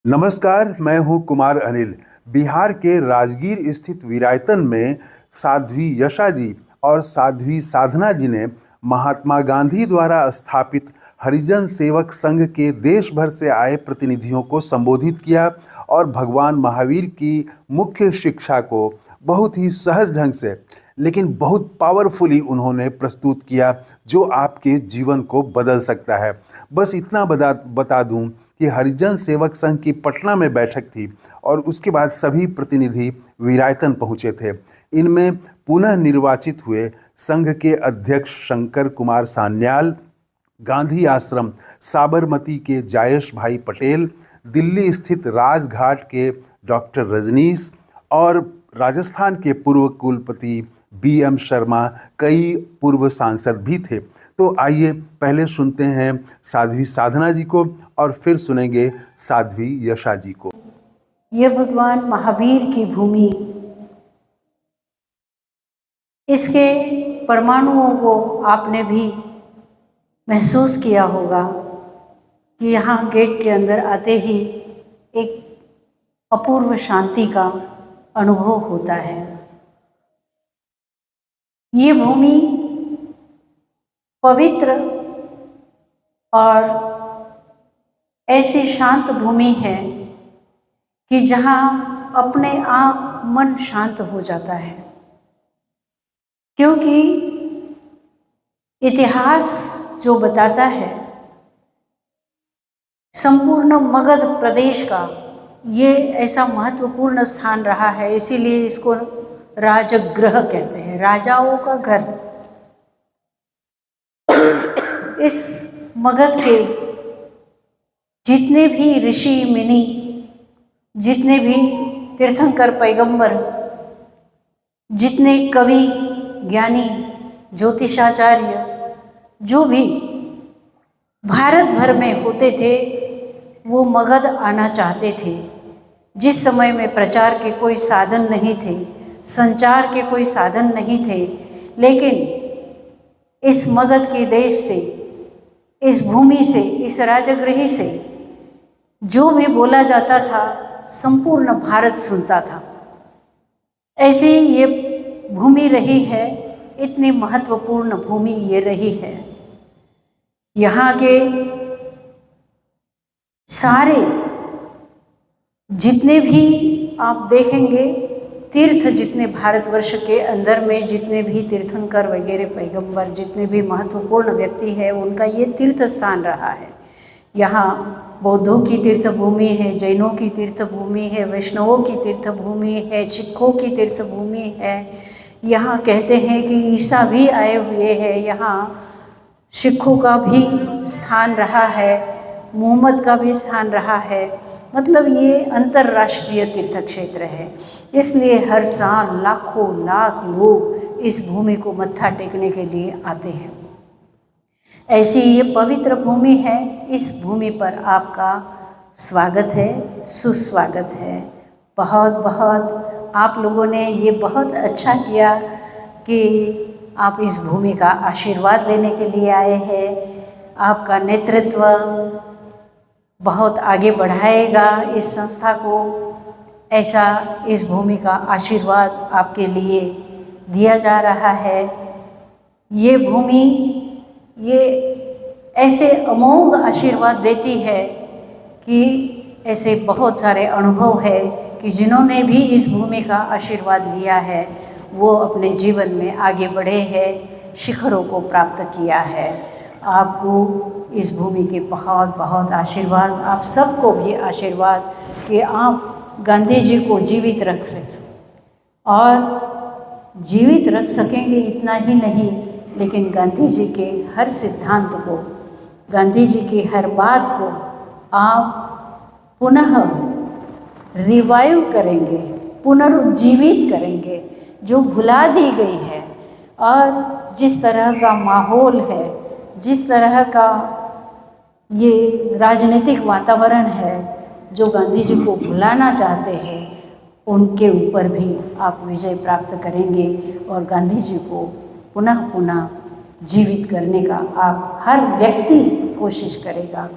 नमस्कार, मैं हूं कुमार अनिल। बिहार के राजगीर स्थित वीरायतन में साध्वी यशा जी और साध्वी साधना जी ने महात्मा गांधी द्वारा स्थापित हरिजन सेवक संघ के देश भर से आए प्रतिनिधियों को संबोधित किया और भगवान महावीर की मुख्य शिक्षा को बहुत ही सहज ढंग से लेकिन बहुत पावरफुली उन्होंने प्रस्तुत किया, जो आपके जीवन को बदल सकता है। बस इतना बता दूं कि हरिजन सेवक संघ की पटना में बैठक थी और उसके बाद सभी प्रतिनिधि वीरायतन पहुंचे थे। इनमें पुनः निर्वाचित हुए संघ के अध्यक्ष शंकर कुमार सान्याल, गांधी आश्रम साबरमती के जायश भाई पटेल, दिल्ली स्थित राजघाट के डॉक्टर रजनीश और राजस्थान के पूर्व कुलपति B.M. शर्मा, कई पूर्व सांसद भी थे। तो आइए पहले सुनते हैं साध्वी साधना जी को और फिर सुनेंगे साध्वी यशा जी को। ये भगवान महावीर की भूमि, इसके परमाणुओं को आपने भी महसूस किया होगा कि यहाँ गेट के अंदर आते ही एक अपूर्व शांति का अनुभव होता है। ये भूमि पवित्र और ऐसी शांत भूमि है कि जहाँ अपने आप मन शांत हो जाता है, क्योंकि इतिहास जो बताता है संपूर्ण मगध प्रदेश का ये ऐसा महत्वपूर्ण स्थान रहा है, इसीलिए इसको राजगृह कहते हैं, राजाओं का घर। इस मगध के जितने भी ऋषि मुनि, जितने भी तीर्थंकर पैगंबर, जितने कवि ज्ञानी ज्योतिषाचार्य जो भी भारत भर में होते थे, वो मगध आना चाहते थे। जिस समय में प्रचार के कोई साधन नहीं थे, संचार के कोई साधन नहीं थे, लेकिन इस मगध के देश से, इस भूमि से, इस राजगृह से जो भी बोला जाता था संपूर्ण भारत सुनता था। ऐसी ये भूमि रही है, इतनी महत्वपूर्ण भूमि ये रही है। यहाँ के सारे जितने भी आप देखेंगे तीर्थ, जितने भारतवर्ष के अंदर में जितने भी तीर्थंकर वगैरह पैगंबर, जितने भी महत्वपूर्ण व्यक्ति है, उनका ये तीर्थ स्थान रहा है। यहाँ बौद्धों की तीर्थ भूमि है, जैनों की तीर्थ भूमि है, वैष्णवों की तीर्थ भूमि है, सिखों की तीर्थ भूमि है। यहाँ कहते हैं कि ईसा भी आए हुए हैं, यहाँ सिखों का भी स्थान रहा है, मोहम्मद का भी स्थान रहा है। मतलब ये अंतर्राष्ट्रीय तीर्थ क्षेत्र है, इसलिए हर साल लाखों लाख लोग इस भूमि को मत्था टेकने के लिए आते हैं। ऐसी ये पवित्र भूमि है। इस भूमि पर आपका स्वागत है, सुस्वागत है। बहुत बहुत आप लोगों ने ये बहुत अच्छा किया कि आप इस भूमि का आशीर्वाद लेने के लिए आए हैं। आपका नेतृत्व बहुत आगे बढ़ाएगा इस संस्था को, ऐसा इस भूमि का आशीर्वाद आपके लिए दिया जा रहा है। ये भूमि ये ऐसे अमोघ आशीर्वाद देती है कि ऐसे बहुत सारे अनुभव है कि जिन्होंने भी इस भूमि का आशीर्वाद लिया है वो अपने जीवन में आगे बढ़े हैं, शिखरों को प्राप्त किया है। आपको इस भूमि के बहुत बहुत आशीर्वाद, आप सबको भी आशीर्वाद कि आप गांधी जी को जीवित रख सकें और जीवित रख सकेंगे। इतना ही नहीं, लेकिन गांधी जी के हर सिद्धांत को, गांधी जी की हर बात को आप पुनः रिवाइव करेंगे, पुनरुज्जीवित करेंगे, जो भुला दी गई है। और जिस तरह का माहौल है, जिस तरह का ये राजनीतिक वातावरण है जो गांधी जी को भुलाना चाहते हैं, उनके ऊपर भी आप विजय प्राप्त करेंगे और गांधी जी को पुनः पुनः जीवित करने का आप हर व्यक्ति कोशिश करेगा।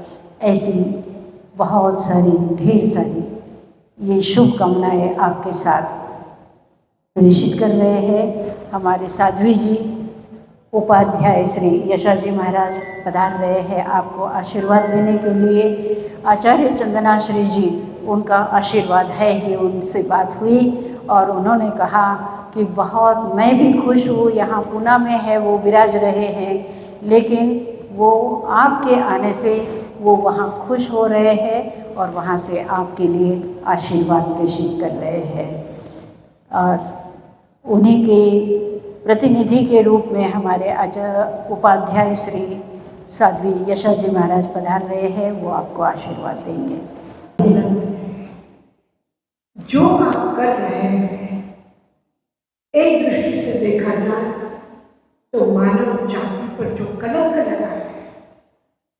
ऐसी बहुत सारी, ढेर सारी ये शुभकामनाएं आपके साथ प्रेषित कर रहे हैं। हमारे साध्वी जी उपाध्याय श्री यशा जी महाराज पधार रहे हैं आपको आशीर्वाद देने के लिए। आचार्य चंदनाश्री जी, उनका आशीर्वाद है ही, उनसे बात हुई और उन्होंने कहा कि बहुत, मैं भी खुश हूँ, यहाँ पूना में है वो विराज रहे हैं, लेकिन वो आपके आने से वो वहाँ खुश हो रहे हैं और वहाँ से आपके लिए आशीर्वाद प्रेषित कर रहे हैं। और उन्हीं के प्रतिनिधि के रूप में हमारे आचार्य उपाध्याय श्री साध्वी यशा जी महाराज पधार रहे हैं, वो आपको आशीर्वाद देंगे। जो आप कर रहे हैं, एक दृष्टि से देखा जाए तो मानव जाति पर जो कलंक लगा है,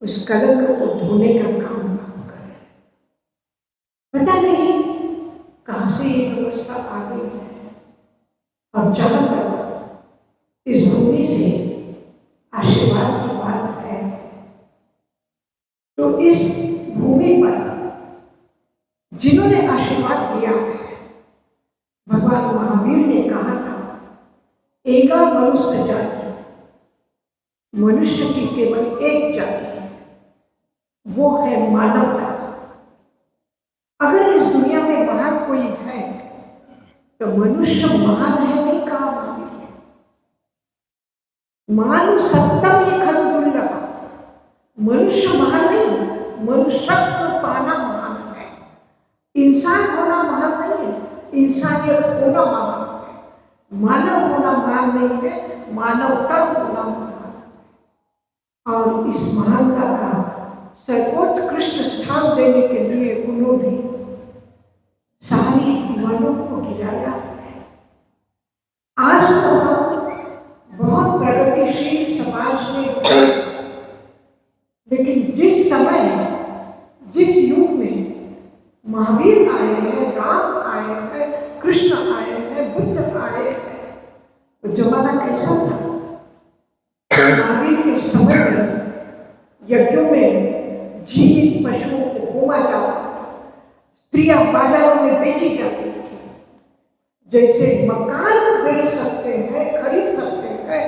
उस कलंक को धोने का काम आप कर रहे हैं। पता नहीं कहां से ये व्यवस्था आ गई है। और जहां तक इस भूमि से आशीर्वाद की बात है, तो इस भूमि पर जिन्होंने आशीर्वाद दिया है, भगवान महावीर ने कहा था, एका मनुष्य जाति, मनुष्य की केवल एक जाति है, वो है मानवता। अगर इस दुनिया में बाहर कोई है तो मनुष्य महान है, नहीं कहा महावीर ने। मानव सत्तम ये खल दुर्लभ, मनुष्य महान नहीं, मनुष्यत्व पाना महान है। इंसान होना महान नहीं है, इंसानियत होना महान है। मानव होना महान नहीं है, मानवता होना महान है। और इस महानता का सर्वोत्कृष्ट स्थान देने के लिए उन्होंने सारी दीवानों को गिराया है। आज तो हम बहुत प्रगतिशील समाज में, लेकिन जिस समय, जिस युग में महावीर आए हैं, राम आए हैं, कृष्ण आए हैं, बुद्ध आए हैं, तो जमाना कैसा था? महावीर के समय में यज्ञों में जीवित पशुओं को होमा जाता था, स्त्रियां बाजारों में बेची जाती थी। जैसे मकान बेच सकते हैं, खरीद सकते हैं,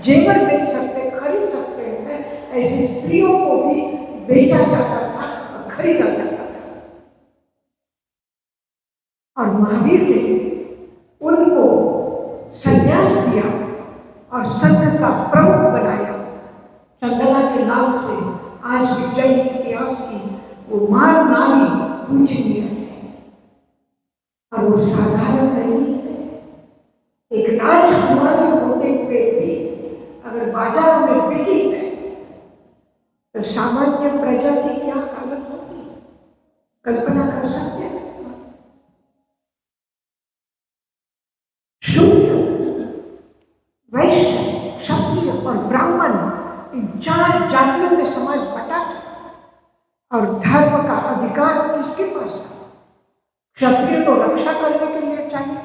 जेवर बेच सकते हैं, खरीद सकते हैं, ऐसी स्त्रियों को भी बेचा जाता था और खरीदा जाता था। और महावीर ने उनको संन्यास दिया और संघ का प्रमुख बनाया। चंदना के नाम से आज विजय इतिहास की वो महान नारी पूजनीय है। और वो साधारण नहीं है। एक राजकुमारी होते हुए भी अगर बाजारों में बिकी है तो सामान्य प्रजा की क्या हालत होगी, कल्पना कर सकते हैं। शूद्र, वैश्य, क्षत्रिय और ब्राह्मण, इन चार जातियों में समाज बटा था। और धर्म का अधिकार किसके पास था? क्षत्रिय तो रक्षा करने के लिए चाहिए,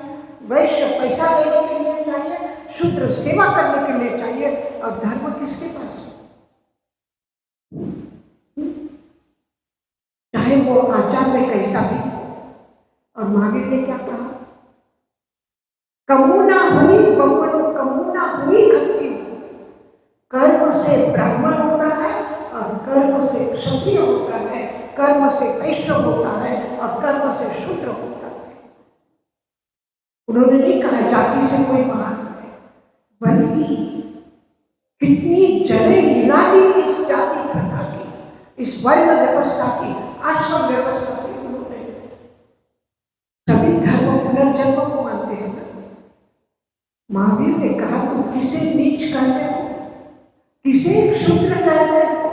वैश्य पैसा देने के लिए चाहिए, शूद्र सेवा करने के लिए चाहिए, और धर्म किसके पास है? चाहे वो आचार में कैसा भी हो। और महावीर ने क्या कहा? कमुना हुई बमुनो, कमुना हुई खत्ती। कर्म से ब्राह्मण होता है और कर्म से क्षत्रिय होता है, कर्म से वैश्य होता है और कर्म से शूद्र होता है। उन्होंने नहीं कहा जाति से कोई महान है, बल्कि कितनी जड़ें मिला दी इस जाति प्रथा की, इस वर्ण व्यवस्था की, आश्रम व्यवस्था की। उन्होंने सभी धर्म पुनर्जन्म को मानते हैं। महावीर ने कहा, तुम किसे नीच कहते हो, किसे शूद्र कहते हो?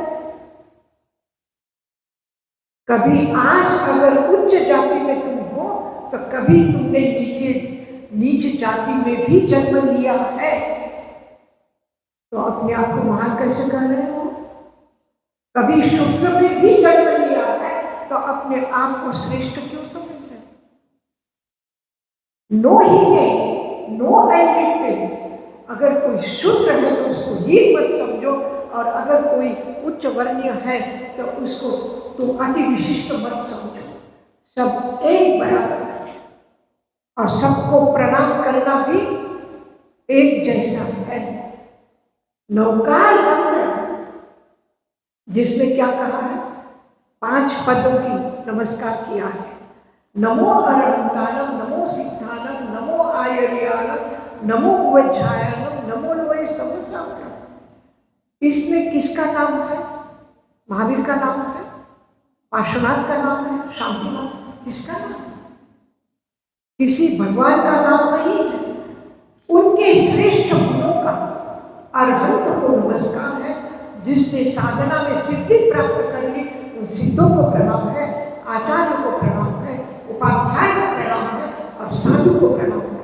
कभी आज अगर उच्च जाति में तुम हो तो कभी तुमने नीच जाति में भी जन्म लिया है, तो अपने आप को महान कैसे कह रहे हो? कभी शूद्र में भी जन्म लिया है तो अपने आप को श्रेष्ठ क्यों समझ रहे? नो ही ने, नो एलिट। अगर कोई शूद्र है तो उसको हीन मत समझो, और अगर कोई उच्च वर्णीय है तो उसको तुम अति विशिष्ट मत समझो, सब एक बराबर है और सबको प्रणाम करना भी एक जैसा है। नौकार मंत्र जिसने क्या कहा है, 5 पदों की नमस्कार किया है। नमो अरहंतानम, नमो सिद्धानम, नमो आयर्यानम, नमो वज्रायनम, नमो लोए समसामम। इसमें किसका नाम है? महावीर का नाम है, पार्श्वनाथ का नाम है, शांतिनाथ, किसका नाम है? किसी भगवान का नाम नहीं है। उनके श्रेष्ठ गुणों का अरहंत को नमस्कार है। जिसने साधना में सिद्धि प्राप्त कर ली उन सिद्धों को प्रणाम है, आचार्य को प्रणाम है, उपाध्याय को प्रणाम है और साधु को प्रणाम है।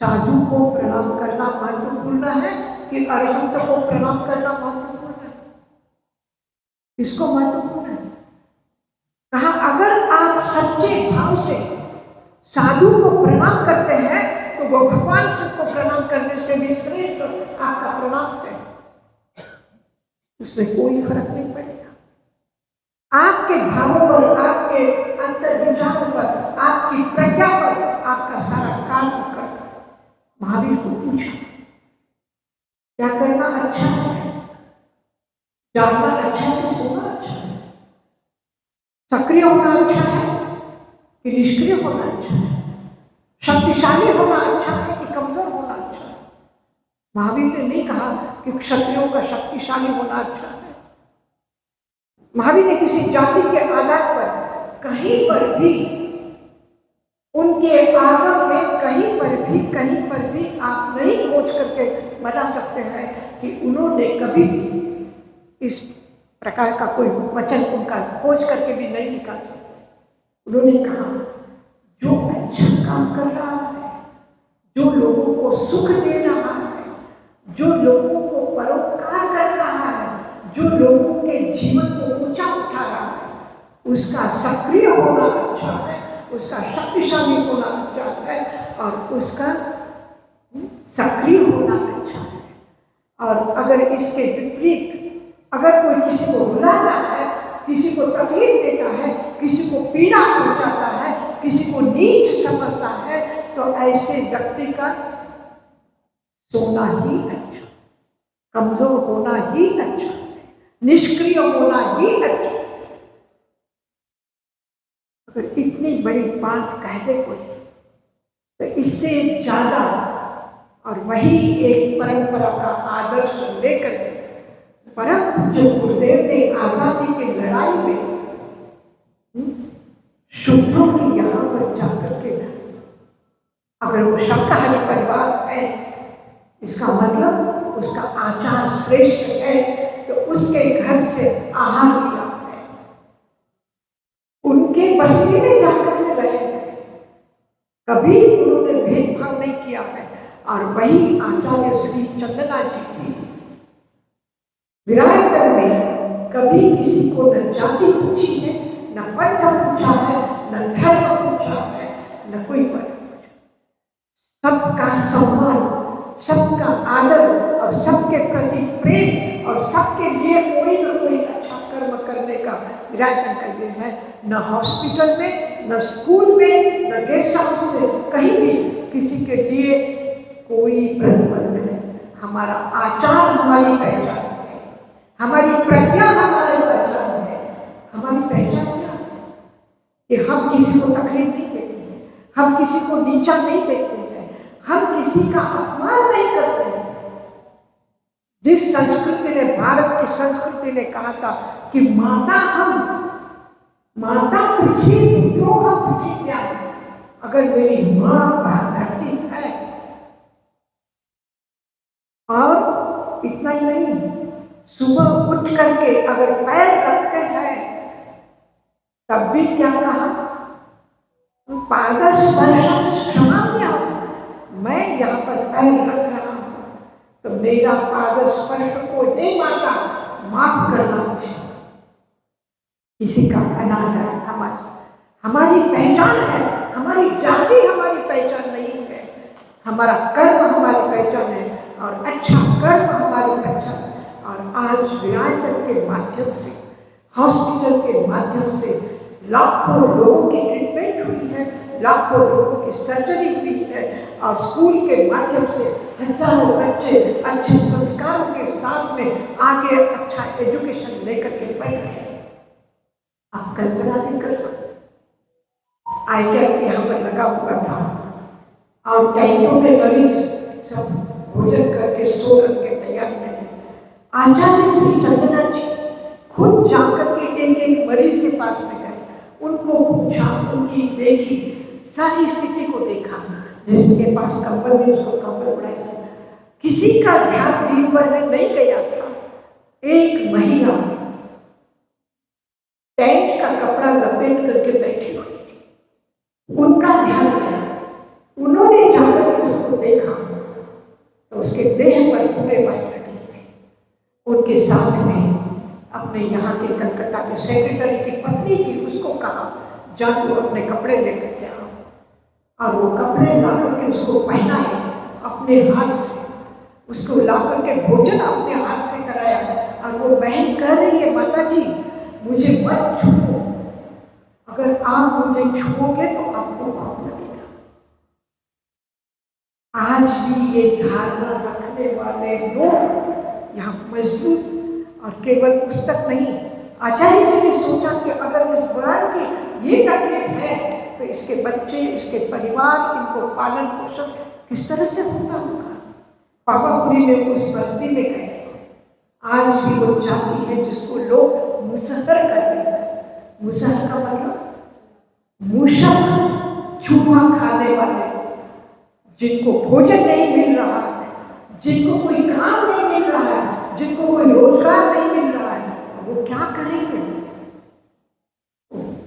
साधु को प्रणाम करना महत्वपूर्ण है कि अरहंत को प्रणाम करना महत्वपूर्ण है? किसको महत्वपूर्ण है? कहा अगर आप सच्चे भाव से साधु को प्रणाम करते हैं तो वो भगवान सबको प्रणाम करने से भी श्रेष्ठ आपका प्रणाम है, उसमें कोई फर्क नहीं पड़ेगा। आपके भावों पर, आपके अंतर विचारों पर, आपकी प्रज्ञा पर आपका सारा काम कर। महावीर को पूछा क्या करना अच्छा है? जानना अच्छा है कि सोना अच्छा है? सक्रिय होना अच्छा है कि निष्क्रिय होना अच्छा है? शक्तिशाली होना अच्छा है कि कमजोर होना अच्छा है? महावीर ने नहीं कहा कि क्षत्रियों का शक्तिशाली होना अच्छा है। महावीर ने किसी जाति के आधार पर कहीं पर भी, उनके आगम में कहीं पर भी आप नहीं खोज करके बता सकते हैं कि उन्होंने कभी इस प्रकार का कोई वचन उनका खोज करके भी नहीं निकाल सकते। उन्होंने कहा जो अच्छा काम कर रहा है, जो लोगों को सुख दे रहा है, जो लोगों को परोपकार कर रहा है, जो लोगों के जीवन को ऊंचा उठा रहा है, उसका सक्रिय होना अच्छा है, उसका शक्तिशाली होना अच्छा है और उसका सक्रिय होना अच्छा है। और अगर इसके विपरीत अगर कोई किसी को रुलाता है, किसी को तकलीफ देता है, किसी को पीड़ा पहुंचाता है, किसी को नीच समझता है, तो ऐसे व्यक्ति का सोना ही अच्छा, कमजोर होना ही अच्छा, निष्क्रिय होना ही अच्छा। अगर इतनी बड़ी बात कह दे कोई तो इससे ज्यादा, और वही एक परंपरा का आदर्श लेकर के परम जो गुरुदेव ने आजादी की लड़ाई में शूद्रों की यहाँ पर जाकर के, अगर वो शाकाहारी परिवार है, इसका मतलब उसका आचार श्रेष्ठ है, तो उसके घर से आहार लिया है, उनके बस्ती में जाकर के रहे, कभी उन्होंने भेदभाव नहीं किया है। और वही आचार्य श्री चंदना जी की विरायतन में कभी किसी को न जाति पूछी है, न पंथ पूछा है, न धर्म पूछा है, न कोई वर्ण पूछा। सबका सम्मान, सबका आदर और सबके प्रति प्रेम और सबके लिए कोई न कोई अच्छा कर्म करने का विरायतन का ये है। न हॉस्पिटल में, न स्कूल में, न गेस्ट हाउस में, कहीं भी किसी के लिए कोई प्रतिबंध नहीं। हमारा आचार हमारी पहचान है, हमारी प्रज्ञा हमारी पहचान है। हमारी पहचान क्या है कि हम किसी को तकलीफ नहीं देते हैं, हम किसी को नीचा नहीं देखते हैं, हम किसी का अपमान नहीं करते हैं। जिस संस्कृति ने, भारत की संस्कृति ने कहा था कि माता हम, माता पृथ्वी, पुत्रों हम पृथ्वी। अगर मेरी माँ धरती है, और इतना ही नहीं, सुबह उठ करके अगर पैर रखते हैं तब भी क्या कहा, पादस्पर्श क्षमाम्य, मैं यहाँ पर पैर रख रहा हूँ तो मेरा पादस्पर्श को हे माता माफ करना मुझे। किसी का अनादर हमारी पहचान है, हमारी जाति हमारी पहचान नहीं है, हमारा कर्म हमारी पहचान है और अच्छा कर्म हमारी पहचान है। और आज विरायतन के माध्यम से हॉस्पिटल के माध्यम से लाखों लोगों की ट्रीटमेंट हुई है, लाखों लोगों की सर्जरी हुई है, और स्कूल के माध्यम से हजारों बच्चे अच्छे संस्कारों के साथ में आगे अच्छा एजुकेशन लेकर के बढ़ रहे हैं। आप कल्पना नहीं कर सकते। आईटेक यहाँ पर लगा हुआ था और टैंकों में मरीज सब भोजन करके सो रख के तैयारी में थे। आचार्य श्री चंद्रनाथ जी खुद जाकर के एक एक मरीज के पास में गए, उनको पूछा, उनकी देखी, सारी स्थिति को देखा। जिसके पास कंबल नहीं उसको कंबल उड़ाया, किसी का ध्यान दिन भर में नहीं गया था। एक महिला टेंट का कपड़ा लपेट करके बैठी हुई थी, उनका ध्यान गया। उन्होंने जाकर के उसको देखा तो उसके देह पर पूरे वस्त्र नहीं थे। उनके साथ में अपने यहाँ के कलकत्ता के सेक्रेटरी की पत्नी थी, उसको कहा जा तू अपने कपड़े लेकर के आओ, और वो कपड़े ला करके उसको पहनाए अपने हाथ से, उसको ला करके भोजन अपने हाथ से कराया। और वो बहन कह रही है, माता जी मुझे मत छुओ, अगर आप मुझे छुओगे तो आपको पाप लगेगा। आज भी ये धारणा रखने वाले लोग यहाँ मजबूत, और केवल पुस्तक नहीं, आचार्य जी ने सोचा कि अगर इस बयान की ये तकलीफ है तो इसके बच्चे, इसके परिवार, इनको पालन पोषण किस तरह से होता होगा। पावापुरी में उस बस्ती में गए, आज भी वो जाति है जिसको लोग मुसहर कहते हैं। मुसहर का मतलब मूषक, चूहा खाने वाले, जिनको भोजन नहीं मिल रहा है, जिनको कोई काम नहीं मिल रहा है, जिनको कोई रोजगार नहीं मिल रहा है, वो क्या करेंगे?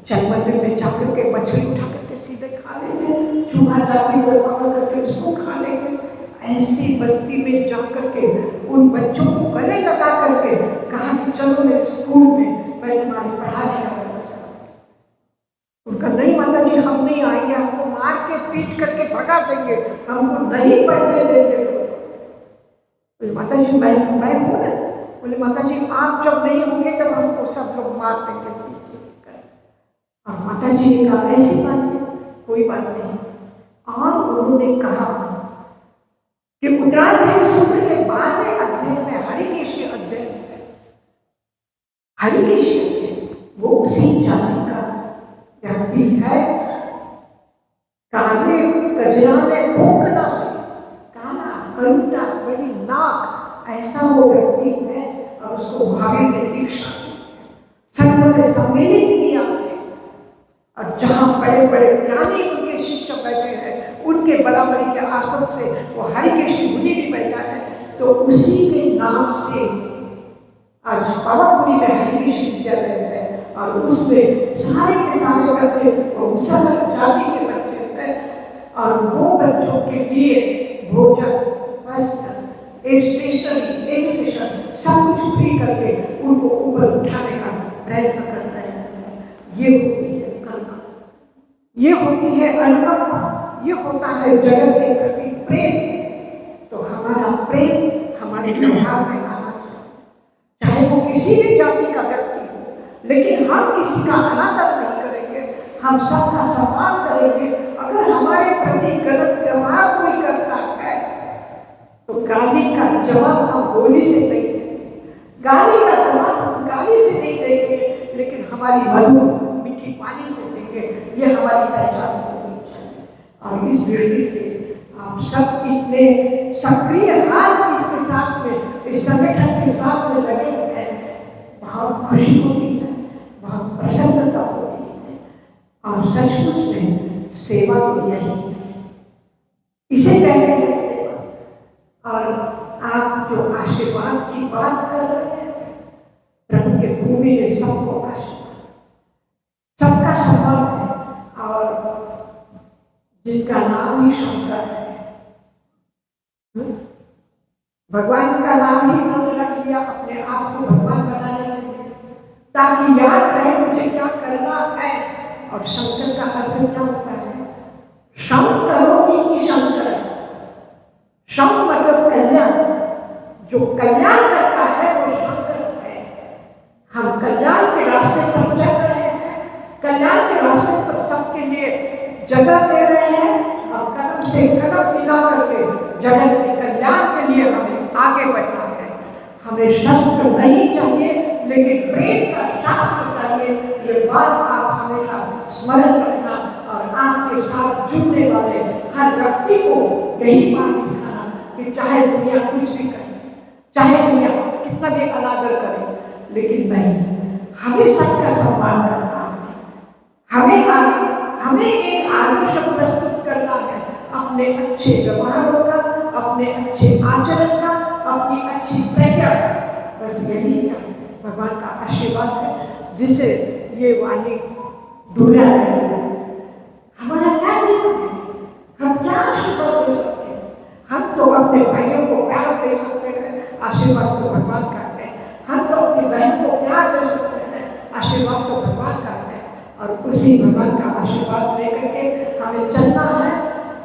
चल मंदिर में जाकर के मछली उठा करके सीधे खा लेंगे, चूहा जाति को पकड़ करके उसको खा लेंगे। ऐसी बस्ती में जाकर के उन बच्चों को गले लगा करके कहा कि चलो मेरे स्कूल में मैं तुम्हारी पढ़ाने का व्यवस्था करूं। उनका नहीं माता जी हम नहीं आएंगे, हमको मार के पीट करके भगा देंगे, हमको नहीं पढ़ने देंगे। बोले माता जी मैं हूँ ना। बोले माता जी आप जब नहीं होंगे तब हमको सब लोग मार देंगे, पीट देंगे। और माता जी ने कहा ऐसी बात है, कोई बात नहीं। और उन्होंने कहा कि उत्तराध्याय सूत्र के 12वें अध्याय में हरिकेशी अध्याय है। हरिकेशी अध्याय वो उसी जाति का व्यक्ति है, काले कजराने भोंकना से, काला करुटा बड़ी नाक, ऐसा वो व्यक्ति है। और उसको भागे ने दीक्षा संघ में सम्मिलित किया है। और जहां बड़े बड़े ज्ञानी उनके शिष्य बैठे हैं, उनके बराबरी के आसन से वो हरिकेशी मुनि भी बैठा है। तो उसी के नाम से आज पावापुरी में हरिकेशी विद्यालय है, और उसमें सारे के सारे बच्चे मुसहर जाति के बच्चे हैं। और वो बच्चों के लिए भोजन, वस्त्र, स्टेशनरी, एजुकेशन सब कुछ फ्री करके उनको ऊपर उठाने का प्रयत्न कर रहे हैं। ये होती है करुणा, ये होती है अनुकंपा, ये होता है जगत के प्रति प्रेम। तो हमारा प्रेम हमारे व्यवहार में आना चाहिए, चाहे वो किसी भी जाति का व्यक्ति हो, लेकिन हम किसी का अनादर नहीं करेंगे, हम सबका सम्मान करेंगे। अगर हमारे प्रति गलत व्यवहार कोई करता है तो गाली का जवाब हम गोली से नहीं देंगे, गाली का जवाब हम गाली से नहीं देंगे, लेकिन हमारी मधुर मीठी पानी से देंगे। ये हमारी पहचान होनी चाहिए। और इस दृष्टि से आप सब इतने सक्रिय हाथ इसके साथ में, इस संगठन के साथ में लगे हैं, बहुत खुशी होती है, बहुत प्रसन्नता होती है। और सचमुच में सेवा तो यही है, इसे कहते हैं सेवा। और आप जो आशीर्वाद की बात कर रहे हैं, प्रभु के भूमि ने सबको आशीर्वाद, सबका सम्मान है। और जिनका नाम ही शंकर है, भगवान का नाम ही उन्होंने रख लिया, अपने आप को भगवान बनाने लगे, ताकि याद रहे मुझे क्या करना है। और शंकर का अर्थ क्या होता है? शम करोगी कि शंकर, शम मतलब कल्याण, जो कल्याण करता है वो शंकर है। हम कल्याण के रास्ते जगह दे रहे हैं और कदम से कदम मिला करके जगत के कल्याण के लिए हमें आगे बढ़ना है। हमें शस्त्र नहीं चाहिए, लेकिन प्रेम का शास्त्र चाहिए। ये बात आप हमेशा स्मरण रखना और आपके साथ जुड़ने वाले हर व्यक्ति को यही बात सिखाना कि चाहे दुनिया कुछ भी करे, चाहे दुनिया कितना भी अनादर करे, लेकिन नहीं, हमें सबका सम्मान करना है। हमें एक आदर्श प्रस्तुत करना है अपने अच्छे व्यवहारों का, अपने अच्छे आचरण का, अपनी अच्छी प्रज्ञा का। बस यही भगवान का आशीर्वाद है, जिसे ये वाणी दूरा नहीं है। हमारा क्या जीवन है? हम क्या आशीर्वाद दे सकते हैं? हम तो अपने भाइयों को प्यार दे सकते हैं, आशीर्वाद तो भगवान का है। हम तो अपनी बहन को प्यार दे सकते हैं, आशीर्वाद तो भगवान का है। और उसी भगवान का आशीर्वाद लेकर के हमें चलना है,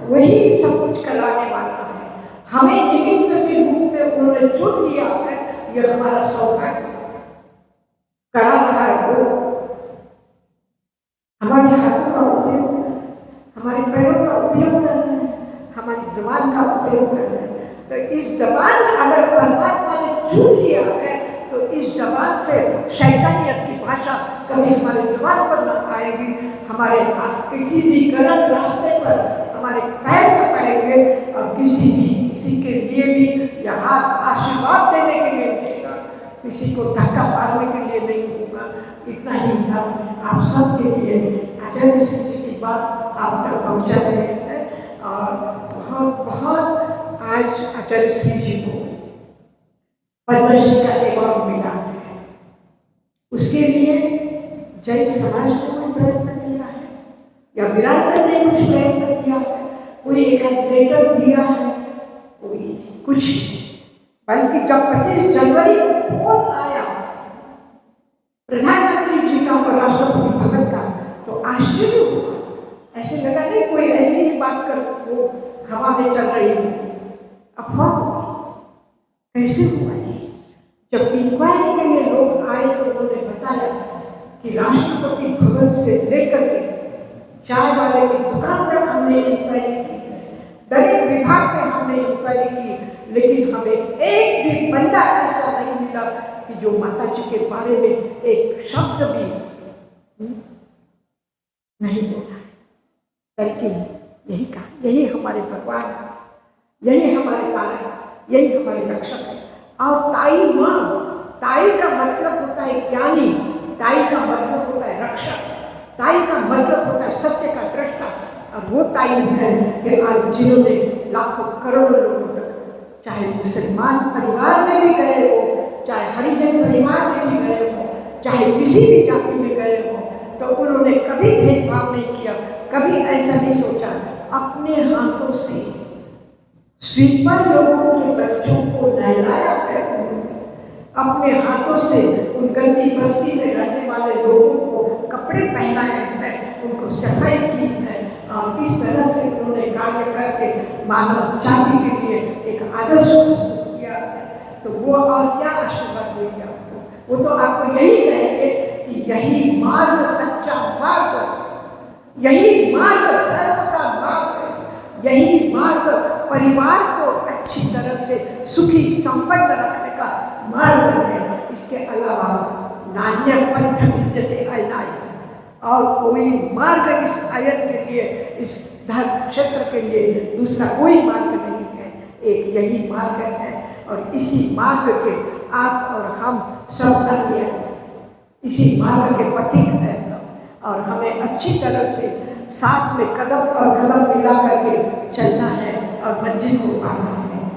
वही सब कुछ कराने वाला है। हमें निमित्त के रूप में उन्होंने चुन लिया है, यह हमारा सौभाग्य करा रहा है। वो हमारे हाथों का उपयोग, हमारे पैरों का उपयोग कर रहे हैं, हमारी जबान का उपयोग कर रहे हैं। तो इस जबान अगर परमात्मा ने चुन लिया है, तो इस जबान से शैतानियत की भाषा कभी हमारे जबान पर न आएगी। हमारे किसी भी गलत रास्ते पर हमारे पैर न पड़ेंगे, और किसी के लिए भी यह हाथ आशीर्वाद देने के लिए उठेगा, किसी को धक्का मारने के लिए नहीं होगा। इतना ही हम आप सबके लिए आचार्य श्री जी की बात आप तक पहुँचा रहे हैं। और बहुत बहुत आज आचार्य श्री जी को पद्मश्री का अवार्ड मिला है। उसके लिए जैन समाज ने कोई प्रयत्न किया है, या विरासत ने कुछ प्रयत्न किया है, कोई एक लेटर दिया है, कोई कुछ, बल्कि जब 25 जनवरी को फोन आया प्रधानमंत्री जी का और राष्ट्रपति भवन का, तो आश्चर्य हुआ। ऐसे लगा नहीं कोई ऐसी ही बात कर वो हवा में चल रही है, अफवाह हुआ। कैसे हुआ ये? जब इंक्वायरी के लिए लोग आए तो उन्होंने बताया कि राष्ट्रपति भवन से लेकर के चाय वाले की दुकान तक हमने इंक्वायरी की, दरेक विभाग में हमने इंक्वायरी की, लेकिन हमें एक भी बंदा ऐसा नहीं मिला कि जो माता जी के बारे में एक शब्द भी नहीं बोला। लेकिन यही कहा, यही हमारे भगवान है, यही हमारे कारण, यही हमारे रक्षक है। और ताई माँ, ताई का मतलब होता है ज्ञानी, ताई का मतलब होता है रक्षक, ताई का मतलब होता है सत्य का दृष्टा। और वो ताई है कि आज जिन्होंने लाखों करोड़ों लोगों तक, चाहे मुसलमान परिवार में भी गए हो, चाहे हरिजन परिवार में भी गए हो, चाहे किसी भी जाति में गए हो, तो उन्होंने कभी भेदभाव नहीं किया, कभी ऐसा नहीं सोचा। अपने हाथों से स्वीपर लोगों के बच्चों को नहलाया है, अपने हाथों से उन गंदी बस्ती में रहने वाले लोगों को कपड़े पहनाए हैं, उनको सफाई की है। और इस तरह से उन्होंने कार्य करके मानव जाति के लिए एक आदर्श प्रस्तुत किया है। तो वो और क्या आशीर्वाद देंगे आपको? वो तो आपको यही कहेंगे कि यही मार्ग सच्चा मार्ग, यही मार्ग धर्म का मार्ग है, यही मार्ग परिवार को अच्छी तरह से सुखी संपन्न रखने का मार्ग है। इसके अलावा नान्य पंथ विद्यते अयनाय, और कोई मार्ग इस आयन के लिए, इस धर्म क्षेत्र के लिए दूसरा कोई मार्ग नहीं है, एक यही मार्ग है। और इसी मार्ग के आप और हम सब धर्मी, इसी मार्ग के पथिक हैं, और हमें अच्छी तरह से साथ में कदम और कदम मिला करके चलना है और मंजिल को पाना है।